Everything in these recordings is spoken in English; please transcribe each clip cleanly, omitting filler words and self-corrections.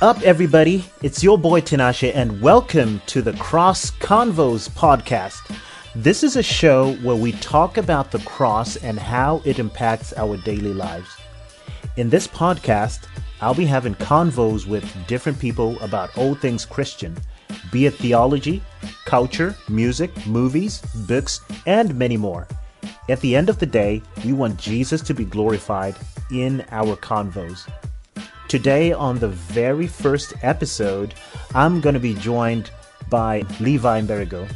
up, everybody? It's your boy Tinashe, and welcome to the Cross Convos Podcast. This is a show where we talk about the cross and how it impacts our daily lives. In this podcast, I'll be having convos with different people about all things Christian, be it theology, culture, music, movies, books, and many more. At the end of the day, we want Jesus to be glorified in our convos. Today, on the very first episode, I'm going to be joined by Levi Mberigo.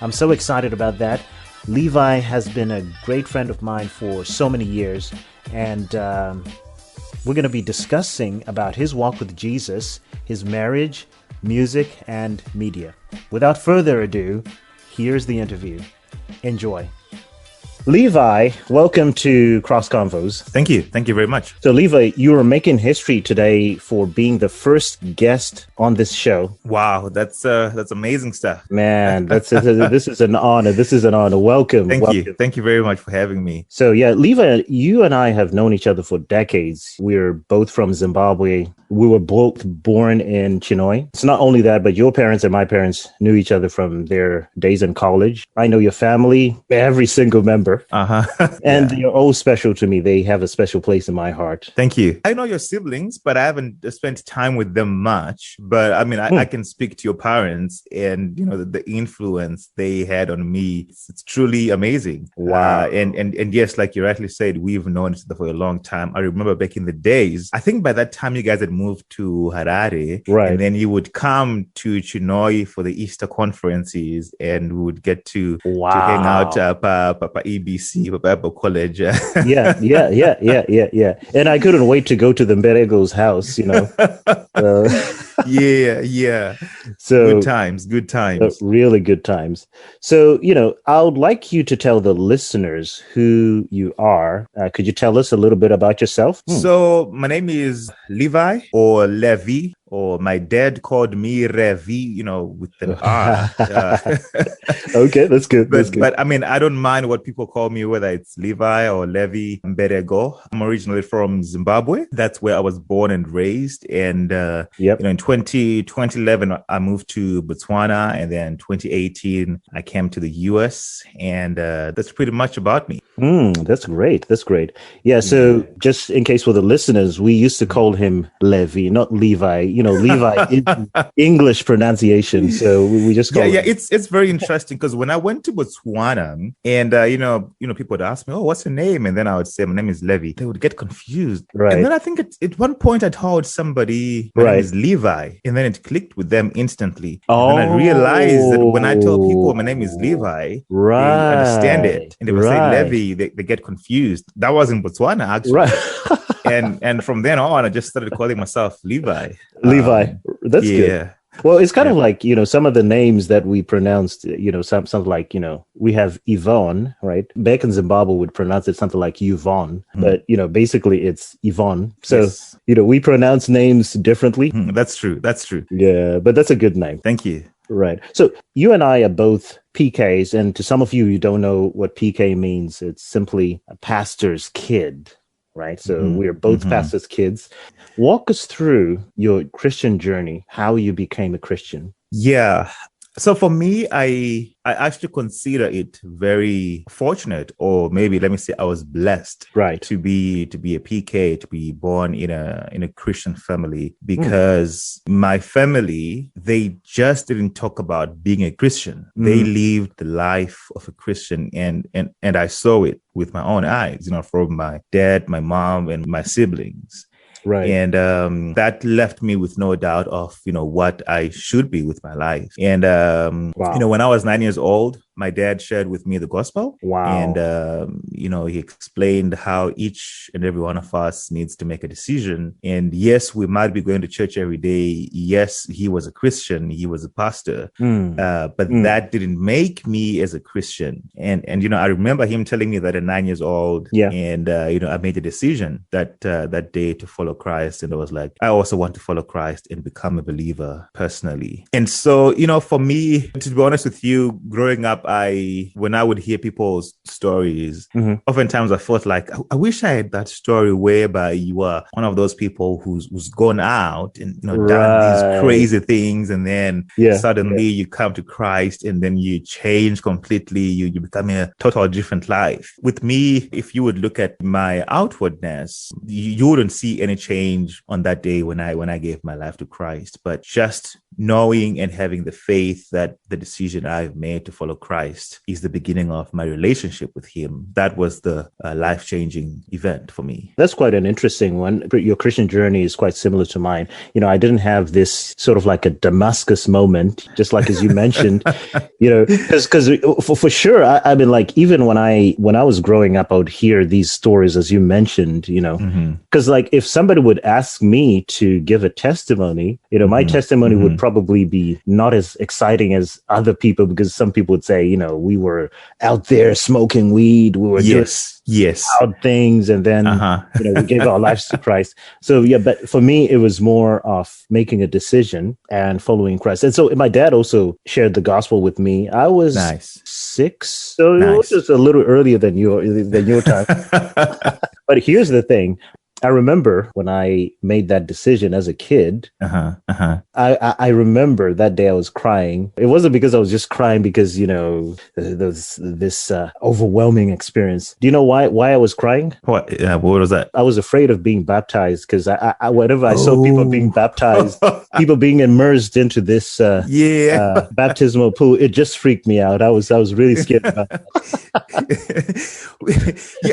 I'm so excited about that. Levi has been a great friend of mine for so many years, and we're going to be discussing about his walk with Jesus, his marriage, music, and media. Without further ado, here's the interview. Enjoy. Levi, welcome to Cross Convos. Thank you. Thank you very much. So, Levi, you are making history today for being the first guest on this show. Wow, that's amazing stuff. Man, this is an honor. This is an honor. Welcome. Thank you. Thank you very much for having me. So, yeah, Levi, you and I have known each other for decades. We're both from Zimbabwe. We were both born in Chinoy. It's not only that, but your parents and my parents knew each other from their days in college. I know your family, every single member. And they're all special to me. They have a special place in my heart. Thank you. I know your siblings, but I haven't spent time with them much. But I mean, I can speak to your parents and, you know, the influence they had on me. It's truly amazing. Wow. And yes, like you rightly said, we've known each other for a long time. I remember back in the days, I think by that time you guys had moved to Harare. Right. And then you would come to Chinoy for the Easter conferences and we would get to hang out at Papa EBC, Papa College. Yeah. And I couldn't wait to go to the Mberego's house, you know. Yeah. So good times. Really good times. So, you know, I would like you to tell the listeners who you are. Could you tell us a little bit about yourself? So my name is Levi or Levi, or my dad called me Revi, you know, with an R. Okay, that's good. But I mean, I don't mind what people call me, whether it's Levi or Levi Mberigo. I'm originally from Zimbabwe. That's where I was born and raised. And, you know, in 2011, I moved to Botswana. And then 2018, I came to the US. And that's pretty much about me. That's great. Yeah, so just in case for the listeners, we used to call him Levi, not Levi. You know, Levi is English pronunciation, so we just call him. It's very interesting because when I went to Botswana and you know people would ask me, "Oh, what's your name?" and then I would say, "My name is Levi." They would get confused, right? And then I think at one point I told somebody, "My name is Levi," and then it clicked with them instantly. Oh, and then I realized that when I tell people my name is Levi, right, they understand it, and they would say Levi, they get confused. That was in Botswana, actually. Right. and from then on, I just started calling myself Levi. Levi. That's good. Well, it's kind of like, you know, some of the names that we pronounced, you know, something like, you know, we have Yvonne, right? Back in Zimbabwe would pronounce it something like Yvonne, but, you know, basically it's Yvonne. So, you know, we pronounce names differently. That's true. Yeah, but that's a good name. Thank you. Right. So you and I are both PKs. And to some of you don't know what PK means. It's simply a pastor's kid. Right. So we're both pastors' kids. Walk us through your Christian journey, how you became a Christian. Yeah. So for me, I actually consider it very fortunate, or maybe let me say I was blessed, right, to be a PK, to be born in a Christian family, because my family, they just didn't talk about being a Christian. They lived the life of a Christian, and I saw it with my own eyes, you know, from my dad, my mom, and my siblings. Right. And that left me with no doubt of, you know, what I should be with my life. And, you know, when I was 9 years old, my dad shared with me the gospel. Wow. And, you know, he explained how each and every one of us needs to make a decision. And yes, we might be going to church every day. Yes, he was a Christian. He was a pastor. But that didn't make me as a Christian. And, you know, I remember him telling me that at 9 years old. Yeah. And, you know, I made a decision that day to follow Christ. And I was like, I also want to follow Christ and become a believer personally. And so, you know, for me, to be honest with you, growing up, when I would hear people's stories, oftentimes I felt like I wish I had that story whereby you are one of those people who's gone out and done these crazy things, and then suddenly you come to Christ, and then you change completely. You become a total different life. With me, if you would look at my outwardness, you wouldn't see any change on that day when I gave my life to Christ. But just knowing and having the faith that the decision I've made to follow Christ is the beginning of my relationship with him, that was the life-changing event for me. That's quite an interesting one. Your Christian journey is quite similar to mine. I didn't have this sort of like a Damascus moment, just like as you mentioned, because for sure, I mean, like, even when I was growing up, I would hear these stories, as you mentioned, because like if somebody would ask me to give a testimony, my testimony would probably be not as exciting as other people, because some people would say, we were out there smoking weed, we were doing loud things, and then we gave our lives to Christ. So but for me, it was more of making a decision and following Christ. And so my dad also shared the gospel with me. I was 6, so it was just a little earlier than your time. But here's the thing. I remember when I made that decision as a kid, I remember that day I was crying. It wasn't because I was just crying because, this overwhelming experience. Do you know why I was crying? What was that? I was afraid of being baptized, because whenever I saw people being baptized, people being immersed into this baptismal pool, it just freaked me out. I was really scared about that.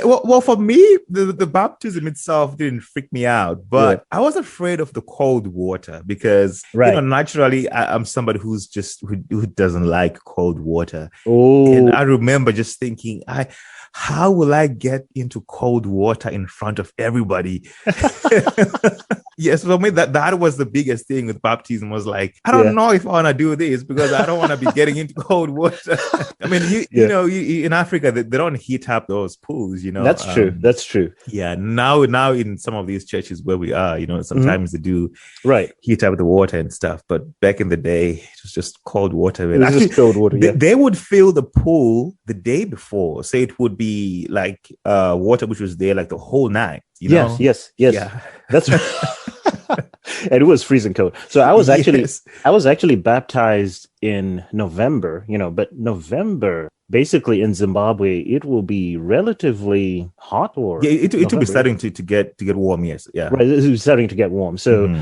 Well, for me, the baptism itself didn't freak me out, but I was afraid of the cold water because naturally I'm somebody who doesn't like cold water. And I remember just thinking, how will I get into cold water in front of everybody? Yes, for me, that was the biggest thing with baptism, was like, I don't know if I want to do this because I don't want to be getting into cold water. I mean, you know, in Africa, they don't heat up those pools, That's true. That's true. Yeah. Now in some of these churches where we are, sometimes they do heat up the water and stuff. But back in the day, it was just cold water. It was just cold water, They would fill the pool the day before. So it would be like water which was there like the whole night. Yes. Yeah. That's right. And it was freezing cold. So I was actually baptized in November, but November, basically in Zimbabwe, it will be relatively hot, or it will be starting to get warm. Yes. Yeah. Right. It was starting to get warm. So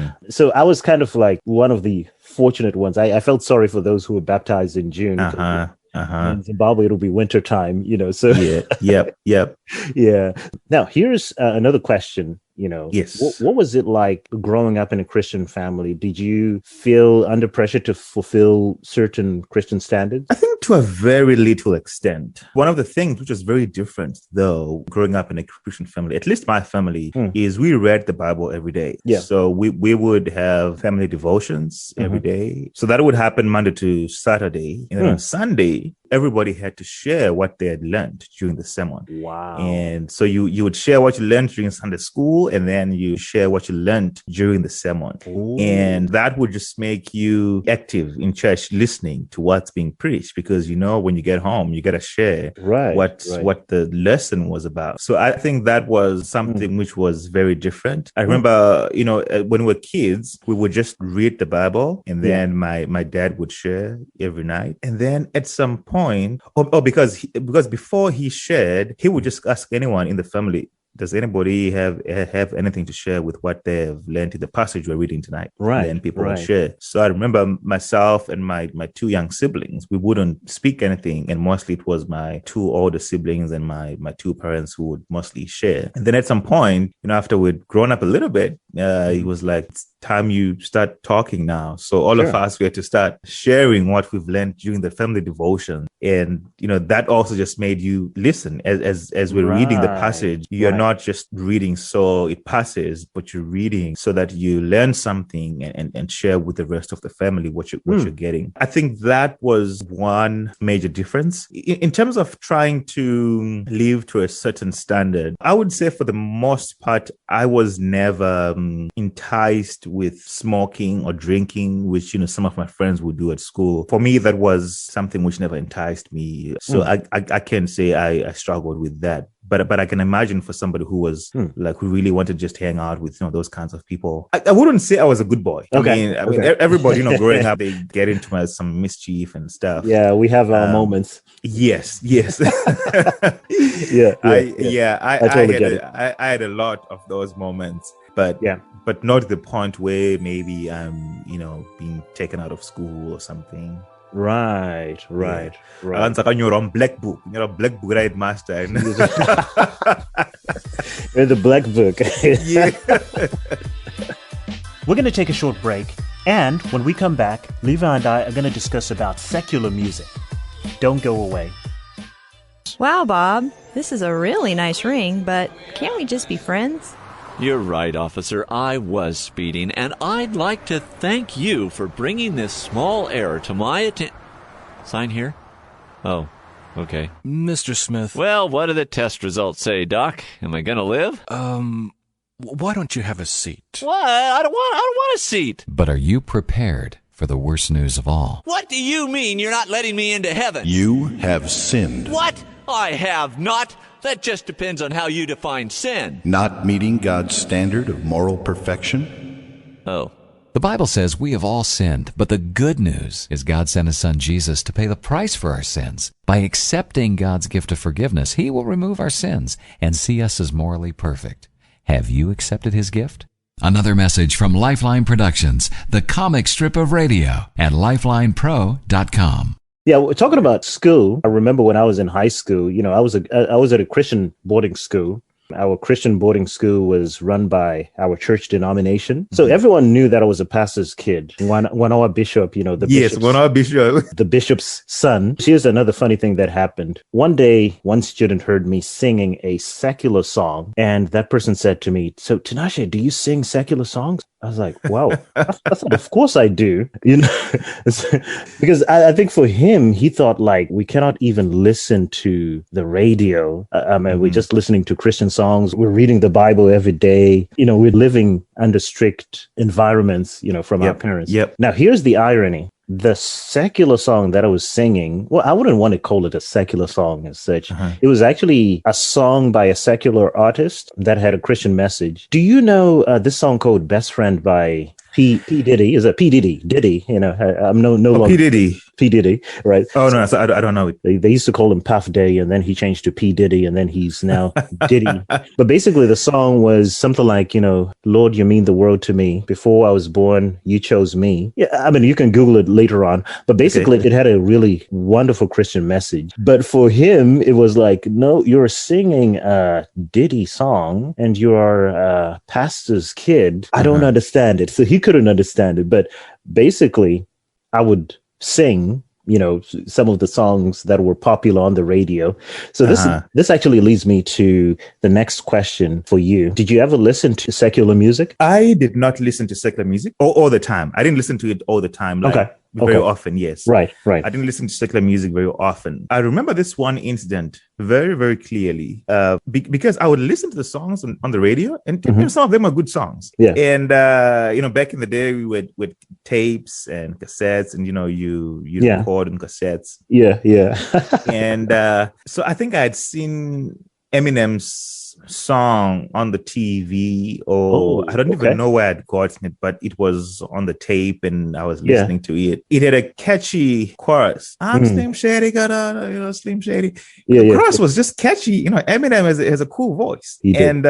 I was kind of like one of the fortunate ones. I felt sorry for those who were baptized in June. In Zimbabwe, it'll be winter time, so Yep. Yeah. Now here's another question. Yes. What was it like growing up in a Christian family? Did you feel under pressure to fulfill certain Christian standards? I think to a very little extent. One of the things which is very different, though, growing up in a Christian family, at least my family, is we read the Bible every day. Yeah. So we would have family devotions every day. So that would happen Monday to Saturday. And then on Sunday, everybody had to share what they had learned during the sermon. Wow. And so you would share what you learned during Sunday school, and then you share what you learned during the sermon. Ooh. And that would just make you active in church, listening to what's being preached, because when you get home, you got to share what the lesson was about. So I think that was something which was very different. I remember, when we were kids, we would just read the Bible, and then my dad would share every night. And then at some point, because before he shared, he would just ask anyone in the family, does anybody have anything to share with what they have learned in the passage we're reading tonight? Right. And then people would share. So I remember myself and my 2 young siblings, we wouldn't speak anything. And mostly it was my 2 older siblings and my 2 parents who would mostly share. And then at some point, after we'd grown up a little bit, it was like, it's time you start talking now. So all of us, we had to start sharing what we've learned during the family devotion. And, that also just made you listen as we're reading the passage. You're not just reading so it passes, but you're reading so that you learn something and share with the rest of the family what you're getting. I think that was one major difference. In terms of trying to live to a certain standard, I would say for the most part, I was never enticed with smoking or drinking, which, some of my friends would do at school. For me, that was something which never enticed me. So I can't say I struggled with that. But I can imagine for somebody who was who really wanted to just hang out with those kinds of people. I wouldn't say I was a good boy. Okay. I mean, everybody growing up, they get into some mischief and stuff. Yeah, we have our moments. Yes. Yeah. I totally get it. I had a lot of those moments, but not to the point where maybe I'm being taken out of school or something. Right. And you're on black book. You're a black book right master. In the black book. Yeah. We're going to take a short break. And when we come back, Levi and I are going to discuss about secular music. Don't go away. Wow, Bob. This is a really nice ring, but can't we just be friends? You're right, officer. I was speeding, and I'd like to thank you for bringing this small error to my attention. Sign here? Oh, okay. Mr. Smith. Well, what do the test results say, Doc? Am I going to live? Why don't you have a seat? What? I don't want a seat. But are you prepared for the worst news of all? What do you mean you're not letting me into heaven? You have sinned. What? I have not. That just depends on how you define sin. Not meeting God's standard of moral perfection? Oh. The Bible says we have all sinned, but the good news is God sent His Son Jesus to pay the price for our sins. By accepting God's gift of forgiveness, He will remove our sins and see us as morally perfect. Have you accepted His gift? Another message from Lifeline Productions, the comic strip of radio at lifelinepro.com. Yeah, we're talking about school. I remember when I was in high school, I was at a Christian boarding school. Our Christian boarding school was run by our church denomination. So everyone knew that I was a pastor's kid. One our bishop, the bishop's son. Here's another funny thing that happened. One day, one student heard me singing a secular song, and that person said to me, "So, Tinashe, do you sing secular songs?" I was like, wow, I thought, of course I do. Because I think for him, he thought we cannot even listen to the radio. We're just listening to Christian songs. We're reading the Bible every day. We're living under strict environments, from our parents. Yep. Now, here's the irony. The secular song that I was singing, well, I wouldn't want to call it a secular song as such. It was actually a song by a secular artist that had a Christian message. Do you know this song called Best Friend by P. Diddy? Is it P. Diddy? Diddy, I'm no longer... P. Diddy. P. Diddy, right? Oh, no, so I don't know. They used to call him Puff Daddy, and then he changed to P. Diddy, and then he's now Diddy. But basically, the song was something like, Lord, you mean the world to me. Before I was born, you chose me. Yeah, you can Google it later on. But basically, It had a really wonderful Christian message. But for him, it was like, no, you're singing a Diddy song, and you are a pastor's kid. I don't understand it. So he couldn't understand it. But basically, I would sing, some of the songs that were popular on the radio. So this actually leads me to the next question for you. Did you ever listen to secular music? I did not listen to secular music all the time. I didn't listen to it all the time. Very often, yes. Right. I didn't listen to secular music very often. I remember this one incident very, very clearly because I would listen to the songs on the radio, and some of them are good songs. Yeah. And, back in the day, we would with tapes and cassettes, and, you record on cassettes. Yeah. And so I think I had seen Eminem's song on the TV, or I don't even know where I'd gotten it, but it was on the tape and I was listening to it. It had a catchy chorus. I'm Slim Shady, Slim Shady. The chorus was just catchy. Eminem has a cool voice. And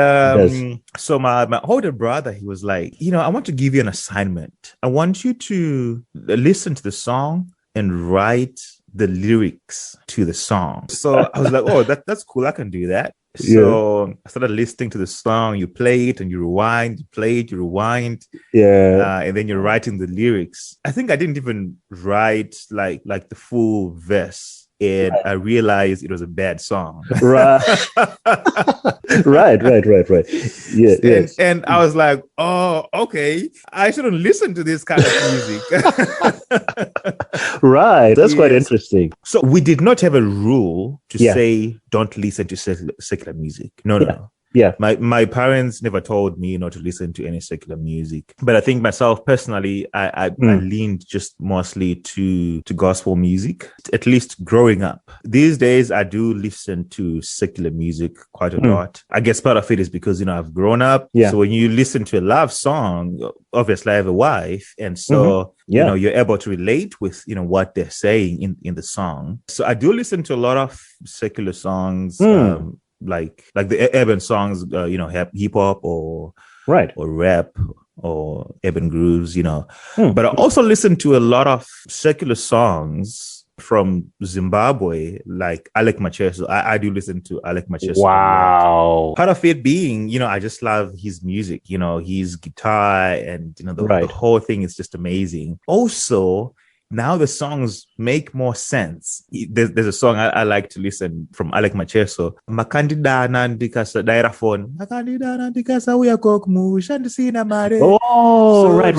so my older brother, he was like, I want to give you an assignment. I want you to listen to the song and write the lyrics to the song. So I was like, oh, that's cool. I can do that. So I started listening to the song. You play it and you rewind, you play it, you rewind. And then you're writing the lyrics. I think I didn't even write like the full verse and I realized it was a bad song. Right. right. Yeah. And I was like, oh, okay, I shouldn't listen to this kind of music. Right. That's quite interesting. So we did not have a rule to say don't listen to secular music. No. Yeah. My parents never told me not to listen to any secular music. But I think myself personally, I leaned just mostly to gospel music, at least growing up. These days, I do listen to secular music quite a lot. I guess part of it is because, I've grown up. Yeah. So when you listen to a love song, obviously I have a wife. And so, you're able to relate with, what they're saying in the song. So I do listen to a lot of secular songs. Like the urban songs, hip hop or rap or urban grooves, But I also listen to a lot of secular songs from Zimbabwe, like Alec Macheso. I do listen to Alec Macheso. Wow. Part of it being, I just love his music, his guitar and, the whole thing is just amazing. Also, now the songs make more sense. There's a song I like to listen from Alec Macheso. Makandidana ndikasa dairafone. Makandidana ndikasa uya kokmusha ndisina mare. Oh, right.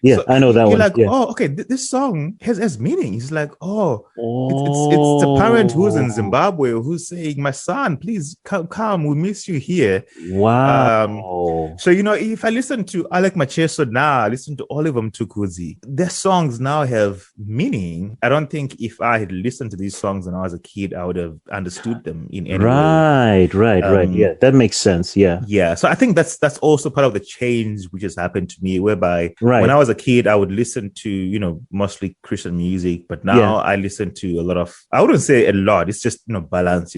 Yeah, so I know that you're one. Like, yeah. oh, okay, this song has meaning. It's like, it's a parent who's in Zimbabwe who's saying, my son, please come, we miss you here. Wow. So, if I listen to Alec Macheso now, I listen to Oliver Mtukudzi, their songs now have meaning. I don't think if I had listened to these songs when I was a kid, I would have understood them in any way. Right. Yeah, that makes sense. Yeah. Yeah. So I think that's also part of the change which has happened to me, whereby when I was a kid, I would listen to, mostly Christian music, but now I listen to a lot of, I wouldn't say a lot, it's just, balance,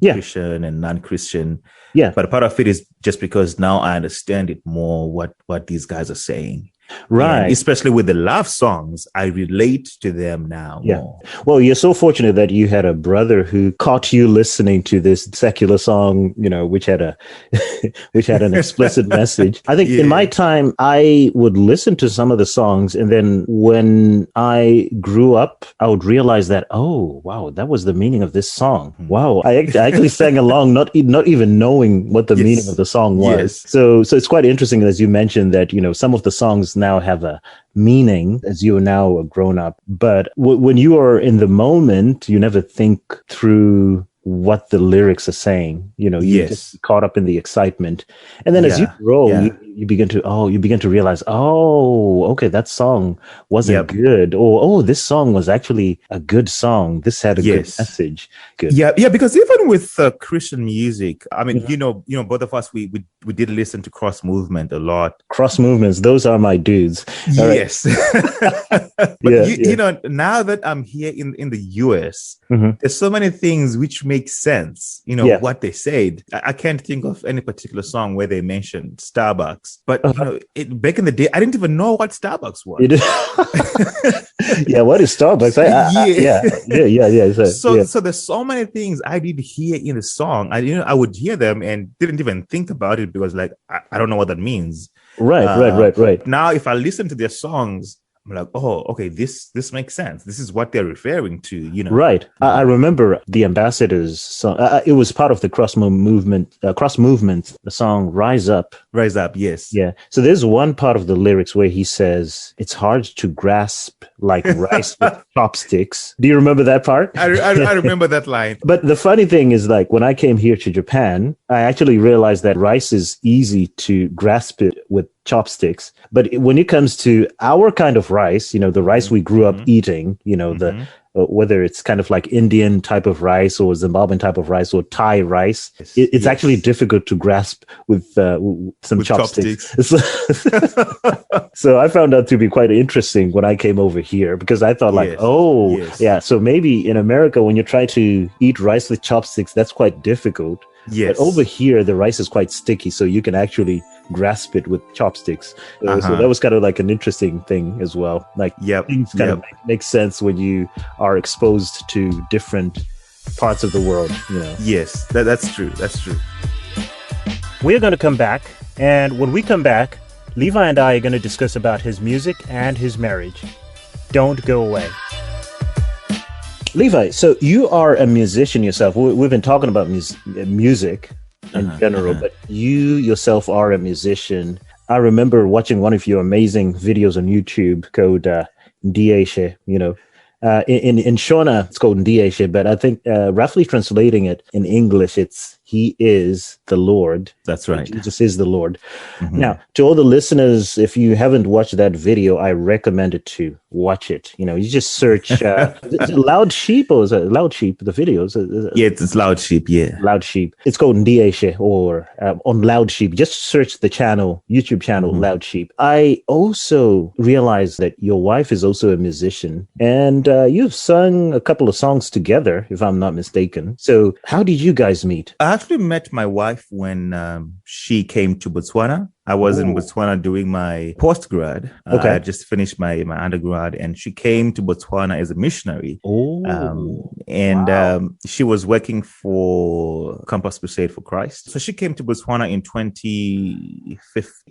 Christian and non-Christian. Yeah. But part of it is just because now I understand it more, what these guys are saying. Right. And especially with the love songs, I relate to them now more. Well, you're so fortunate that you had a brother who caught you listening to this secular song, which had an explicit message. I think in my time, I would listen to some of the songs, and then when I grew up, I would realize that, oh, wow, that was the meaning of this song. Wow, I actually sang along, not even knowing what the meaning of the song was. Yes. So it's quite interesting, as you mentioned, that some of the songs now have a meaning as you are now a grown up. But when you are in the moment, you never think through what the lyrics are saying. You just caught up in the excitement. And then as you grow, you begin to realize, okay, that song wasn't good. Or, this song was actually a good song. This had a good message. Good. Yeah, because even with Christian music, I mean, both of us, we did listen to Cross Movement a lot. Cross Movements, those are my dudes. Yes. But now that I'm here in the US, there's so many things which make sense, what they said. I can't think of any particular song where they mentioned Starbucks, but back in the day, I didn't even know what Starbucks was. What is Starbucks? So there's so many things I did hear in the song. I would hear them and didn't even think about it because I don't know what that means. Right. Now, if I listen to their songs, I'm like, oh, okay, this makes sense. This is what they're referring to, Right. I remember the Ambassadors song. It was part of the Cross Movement, the song Rise Up. Rise Up, yes. Yeah. So there's one part of the lyrics where he says, it's hard to grasp like rice with chopsticks. Do you remember that part? I remember that line. But the funny thing is, when I came here to Japan, I actually realized that rice is easy to grasp it with chopsticks. But when it comes to our kind of rice, the rice we grew up eating, the whether it's kind of like Indian type of rice or Zimbabwean type of rice or Thai rice, it's actually difficult to grasp with some chopsticks. So I found that to be quite interesting when I came over here, because I thought so maybe in America, when you try to eat rice with chopsticks, that's quite difficult. Yes. But over here, the rice is quite sticky, so you can actually grasp it with chopsticks. So that was kind of like an interesting thing as well. Things kind of make sense when you are exposed to different parts of the world. Yes, that's true. We're going to come back, and when we come back, Levi and I are going to discuss about his music and his marriage. Don't go away. Levi, so you are a musician yourself. We've been talking about music in general, but you yourself are a musician. I remember watching one of your amazing videos on YouTube called Ndieshe, in Shona, it's called Ndieshe, but I think roughly translating it in English, it's He is the Lord. That's right. Jesus is the Lord. Now, to all the listeners, if you haven't watched that video, I recommend it to watch it. You just search Loud Sheep, or is it Loud Sheep, the videos? Yeah, it's Loud Sheep, yeah. Loud Sheep. It's called Ndieshe, or on Loud Sheep. Just search the channel, YouTube channel, Loud Sheep. I also realized that your wife is also a musician, and you've sung a couple of songs together, if I'm not mistaken. So how did you guys meet? I actually met my wife when she came to Botswana. I was in Botswana doing my postgrad. I just finished my undergrad, and she came to Botswana as a missionary. She was working for Campus Crusade for Christ. So she came to Botswana in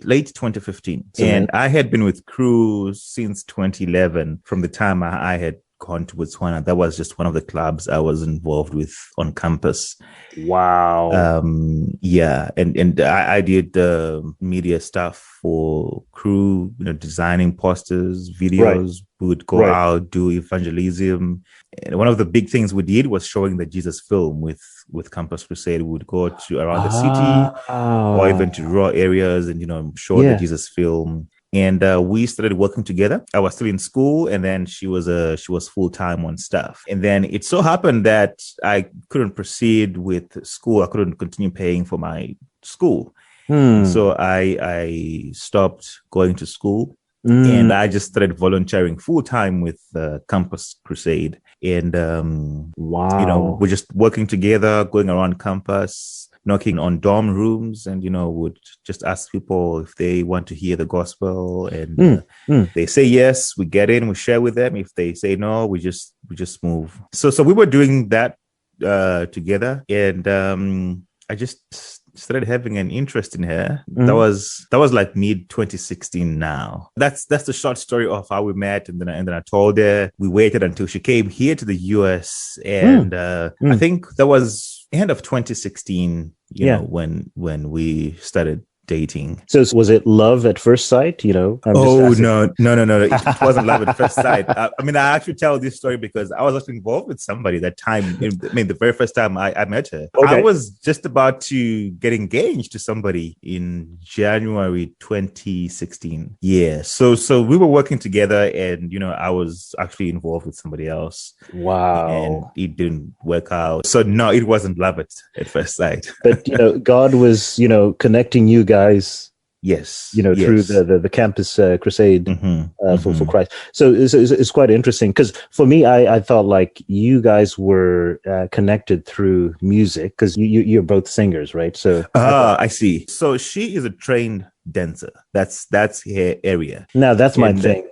late 2015. And I had been with Crew since 2011, from the time I had gone to Botswana. That was just one of the clubs I was involved with on campus. Wow. And I did media stuff for Crew, designing posters, videos. We would go out, do evangelism. And one of the big things we did was showing the Jesus film with Campus Crusade. We would go to around the city or even to rural areas and, show the Jesus film. And we started working together. I was still in school, and then she was full-time on staff. And then it so happened that I couldn't proceed with school. I couldn't continue paying for my school. So I stopped going to school, and I just started volunteering full-time with Campus Crusade. And, we're just working together, going around campus, knocking on dorm rooms, and would just ask people if they want to hear the gospel, and they say yes, we get in, we share with them. If they say no, we just move. So we were doing that together, and I just started having an interest in her. That was like mid 2016. Now that's the short story of how we met, and then I told her. We waited until she came here to the US, and I think that was end of 2016, when we started dating. So was it love at first sight? No. It wasn't love at first sight. I actually tell this story because I was actually involved with somebody that time. The very first time I met her, I was just about to get engaged to somebody in January 2016. Yeah. So we were working together, and I was actually involved with somebody else. Wow. And it didn't work out. So no, it wasn't love at first sight. But God was connecting you guys, through the Campus Crusade for Christ. So it's quite interesting, because for me, I thought like you guys were connected through music, because you're both singers, right? So I see. So she is a trained dancer. That's her area. Now that's my thing.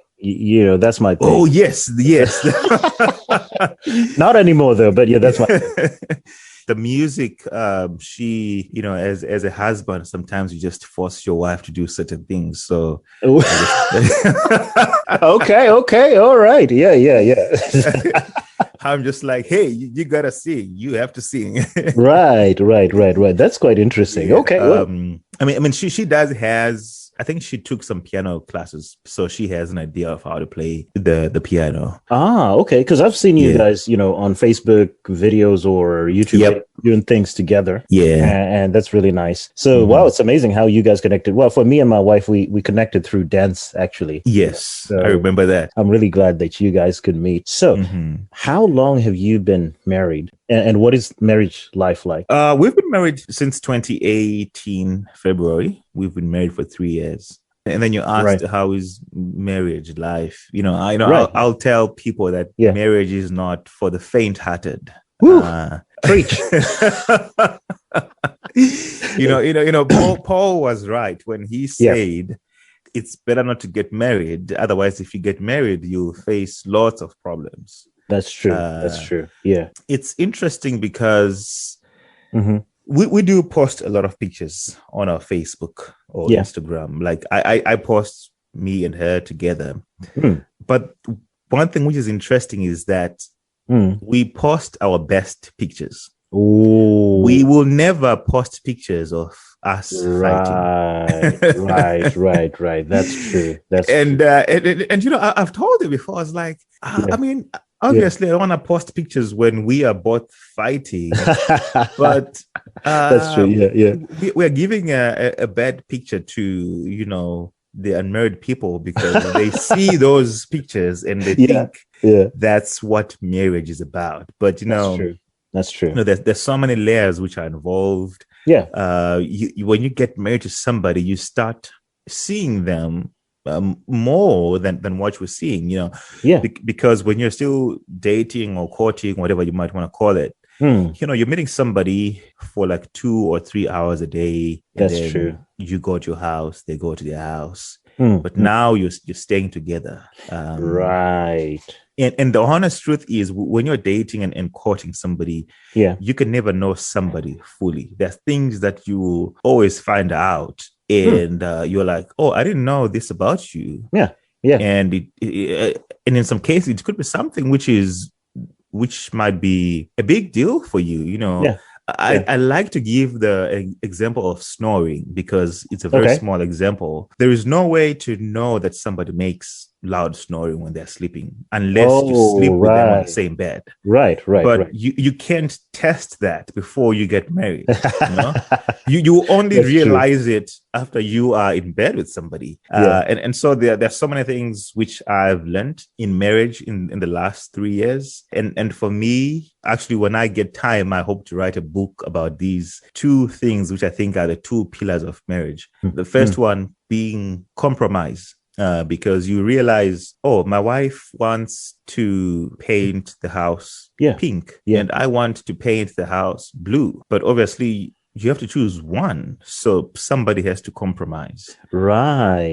That's my thing. Oh yes. Not anymore though, but that's my thing. The music, she, as a husband, sometimes you just force your wife to do certain things. So, okay, all right, yeah. I'm just like, hey, you gotta sing. You have to sing. Right. That's quite interesting. Yeah. Okay. She has. I think she took some piano classes, so she has an idea of how to play the piano. Okay. Because I've seen you guys, on Facebook videos or YouTube doing things together. Yeah. And that's really nice. So, wow, it's amazing how you guys connected. Well, for me and my wife, we connected through dance, actually. Yes, so I remember that. I'm really glad that you guys could meet. So, how long have you been married? And what is marriage life like? We've been married since 2018, February. We've been married for 3 years. And then you asked, how is marriage life? I'll tell people that marriage is not for the faint-hearted. Preach. Paul was right when he said, it's better not to get married. Otherwise, if you get married, you'll face lots of problems. That's true. That's true. Yeah. It's interesting because we do post a lot of pictures on our Facebook or Instagram. Like I post me and her together. But one thing which is interesting is that we post our best pictures. Ooh. We will never post pictures of us fighting. Right. That's true. And you know, I've told you before. I was like, I mean, obviously, I don't want to post pictures when we are both fighting, but that's true. Yeah. We're giving a bad picture to, you know, the unmarried people, because they see those pictures and they think that's what marriage is about. But you know, that's true. You know, there's so many layers which are involved. Yeah. When you get married to somebody, you start seeing them more than what you're seeing, you know. Yeah. Because when you're still dating or courting, whatever you might want to call it, you know, you're meeting somebody for like 2 or 3 hours a day. That's true. You go to your house, they go to their house. But now you're staying together. Right. And the honest truth is, when you're dating and courting somebody, you can never know somebody fully. There's things that you always find out, and you're like, oh, I didn't know this about you. Yeah. And and in some cases, it could be something which might be a big deal for you. You know, I like to give the example of snoring, because it's a very small example. There is no way to know that somebody makes loud snoring when they're sleeping, unless you sleep with them on the same bed. Right. But you can't test that before you get married. You know? you only realize it after you are in bed with somebody. And so there's so many things which I've learned in marriage in the last 3 years. And for me, actually, when I get time, I hope to write a book about these 2 things, which I think are the 2 pillars of marriage. The first one being compromise. Because you realize, oh, my wife wants to paint the house pink, and I want to paint the house blue. But obviously, you have to choose one. So somebody has to compromise. Right.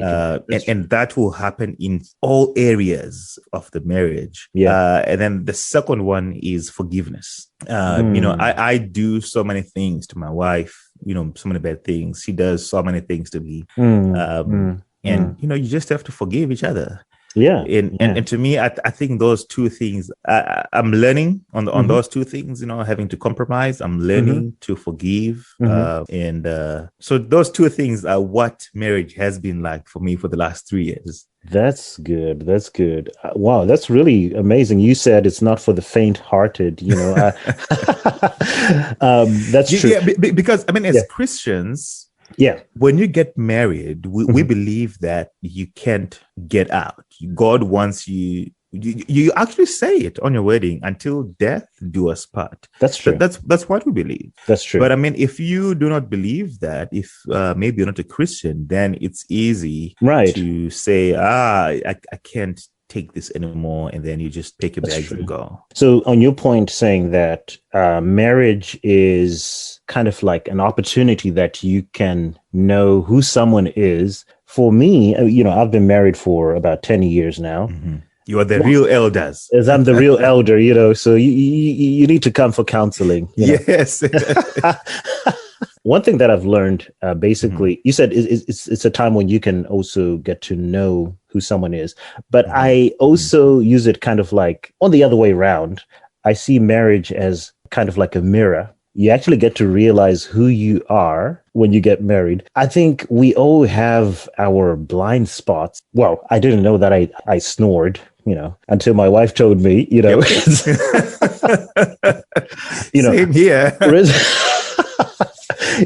And that will happen in all areas of the marriage. And then the second one is forgiveness. You know, I do so many things to my wife, you know, so many bad things. She does so many things to me. And, you know, you just have to forgive each other. And to me, I think those 2 things, I'm learning on those 2 things, you know, having to compromise. I'm learning to forgive. So those 2 things are what marriage has been like for me for the last 3 years. That's good. Wow, that's really amazing. You said it's not for the faint-hearted, you know. That's true. Yeah, because, I mean, as Christians, when you get married, we believe that you can't get out. God wants you. You actually say it on your wedding, until death do us part. That's true. That's what we believe. That's true. But I mean, if you do not believe that, if maybe you're not a Christian, then it's easy to say, I can't take this anymore, and then you just pick your bags and go. So on your point, saying that marriage is kind of like an opportunity that you can know who someone is. For me, you know, I've been married for about 10 years now. You are the real elders. As I'm the real elder, you know, so you need to come for counseling. You know? Yes. One thing that I've learned, basically, you said it's a time when you can also get to know who someone is. But I also use it kind of like on the other way around. I see marriage as kind of like a mirror. You actually get to realize who you are when you get married. I think we all have our blind spots. Well, I didn't know that I snored, you know, until my wife told me, you know. You know, same here.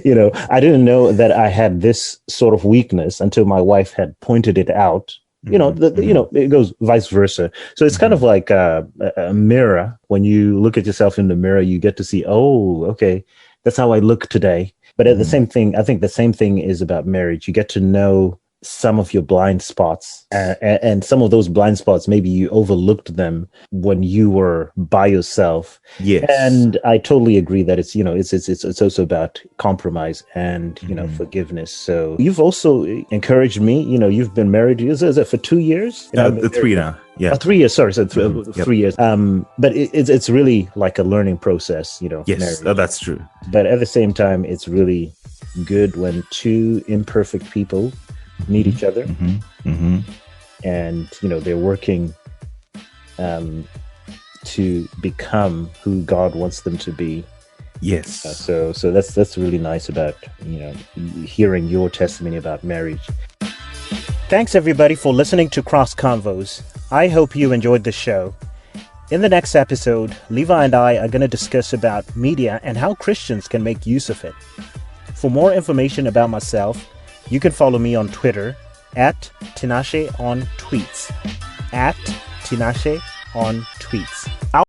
You know, I didn't know that I had this sort of weakness until my wife had pointed it out. You know, you know, it goes vice versa. So it's kind of like a mirror. When you look at yourself in the mirror, you get to see, oh, okay, that's how I look today. But at the same thing, I think the same thing is about marriage. You get to know some of your blind spots, and some of those blind spots, maybe you overlooked them when you were by yourself. Yes. And I totally agree that it's, you know, it's also about compromise and, you know, forgiveness. So you've also encouraged me, you know, you've been married, is it for 2 years? 3 now. Yeah. 3 years. Sorry. So 3 years. But it's really like a learning process, you know. Yes, that's true. But at the same time, it's really good when 2 imperfect people meet each other, and you know, they're working to become who God wants them to be. Yes. So that's really nice about, hearing your testimony about marriage. Thanks everybody for listening to Cross Convos. I hope you enjoyed the show. In the next episode, Levi and I are going to discuss about media and how Christians can make use of it. For more information about myself, you can follow me on Twitter @Tinashe on tweets. @Tinashe on tweets.